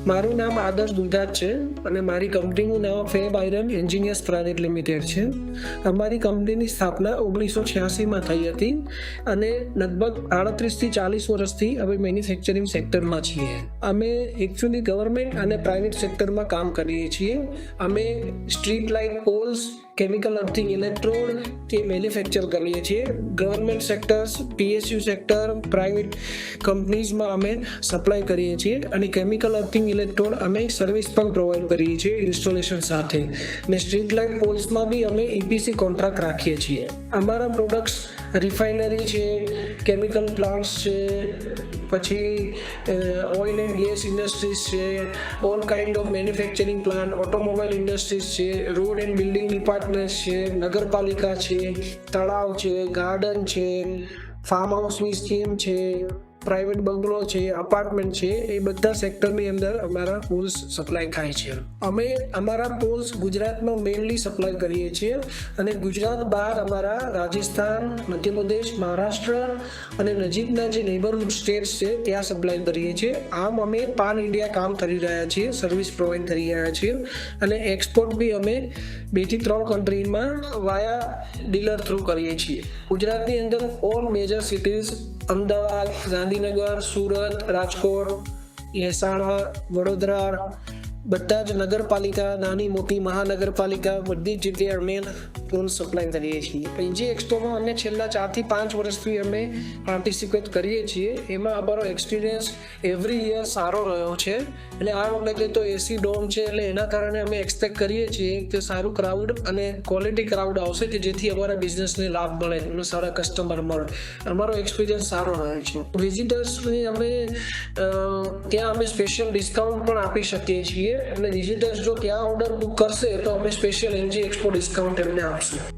મારું નામ આદર્શ દુધાત છે અને મારી કંપનીનું નામ fab iron engineers private limited છે. અમારી કંપનીની સ્થાપના 1986માં થઈ હતી અને લગભગ 38થી 40 વર્ષથી અમે મેન્યુફેક્ચરિંગ સેક્ટરમાં છીએ. અમે એકચ્યુઅલી ગવર્મેન્ટ અને પ્રાઇવેટ સેક્ટરમાં કામ કરીએ છીએ. અમે street light poles, chemical earthing electrode તે મેન્યુફેક્ચર કરીએ છીએ. Government sectors, PSU sector, private કંપનીઝમાં અમે સપ્લાય કરીએ છીએ અને કેમિકલ અર્થિંગ ઇલેક્ટ્રોડ અમે સર્વિસ પણ પ્રોવાઈડ કરીએ છીએ ઇન્સ્ટોલેશન સાથે. ને સ્ટ્રીટ લાઇટ પોલ્સમાં બી અમે EPC કોન્ટ્રાક્ટ રાખીએ છીએ. અમારા પ્રોડક્ટ્સ રિફાઇનરી છે, કેમિકલ પ્લાન્ટ્સ છે, પછી ઓઇલ એન્ડ ગેસ ઇન્ડસ્ટ્રીઝ છે, all kind of manufacturing plant, automobile industries છે, રોડ એન્ડ બિલ્ડિંગ ડિપાર્ટમેન્ટ છે, નગરપાલિકા છે, તળાવ છે, ગાર્ડન છે, ફાર્મ હાઉસની સ્કીમ છે, પ્રાઇવેટ બંગલો છે, અપાર્ટમેન્ટ છે, એ બધા સેક્ટરની અંદર અમારા પોલ્સ સપ્લાય થાય છે. અમે અમારા પોલ્સ ગુજરાતમાં મેઇનલી સપ્લાય કરીએ છીએ અને ગુજરાત બહાર અમારા રાજસ્થાન, મધ્યપ્રદેશ, મહારાષ્ટ્ર અને નજીકના જે નેબરહુડ સ્ટેટ્સ છે ત્યાં સપ્લાય કરીએ છીએ. આમ અમે પાન ઇન્ડિયા કામ કરી રહ્યા છીએ, સર્વિસ પ્રોવાઈડ કરી રહ્યા છીએ અને એક્સપોર્ટ બી અમે 2 થી 3 કન્ટ્રીમાં વાયા ડીલર થ્રુ કરીએ છીએ. ગુજરાતની અંદર all major cities Ahmedabad, Gandhinagar, Surat, Rajkot, Mehsana, Vadodara, બધા જ નગરપાલિકા, નાની મોટી મહાનગરપાલિકા, બધી જ જગ્યાએ અમે પોલ સપ્લાય કરીએ છીએ. PG એક્સપોમાં અમે છેલ્લા 4 થી 5 વર્ષથી અમે પાર્ટિસિપેટ કરીએ છીએ. એમાં અમારો એક્સપિરિયન્સ એવરી યર સારો રહ્યો છે. એટલે આ વખતે તો AC ડોમ છે એટલે એના કારણે અમે એક્સપેક્ટ કરીએ છીએ કે સારું ક્રાઉડ અને ક્વોલિટી ક્રાઉડ આવશે કે જેથી અમારા બિઝનેસને લાભ મળે અને સારા કસ્ટમર મળે. અમારો એક્સપિરિયન્સ સારો રહે છે. વિઝિટર્સને અમે ત્યાં અમે સ્પેશિયલ ડિસ્કાઉન્ટ પણ આપી શકીએ છીએ અને વિઝિટર્સ જો ત્યાં ઓર્ડર બુક કરશે તો અમે સ્પેશિયલ MG એક્સપો ડિસ્કાઉન્ટ એમને આપશું.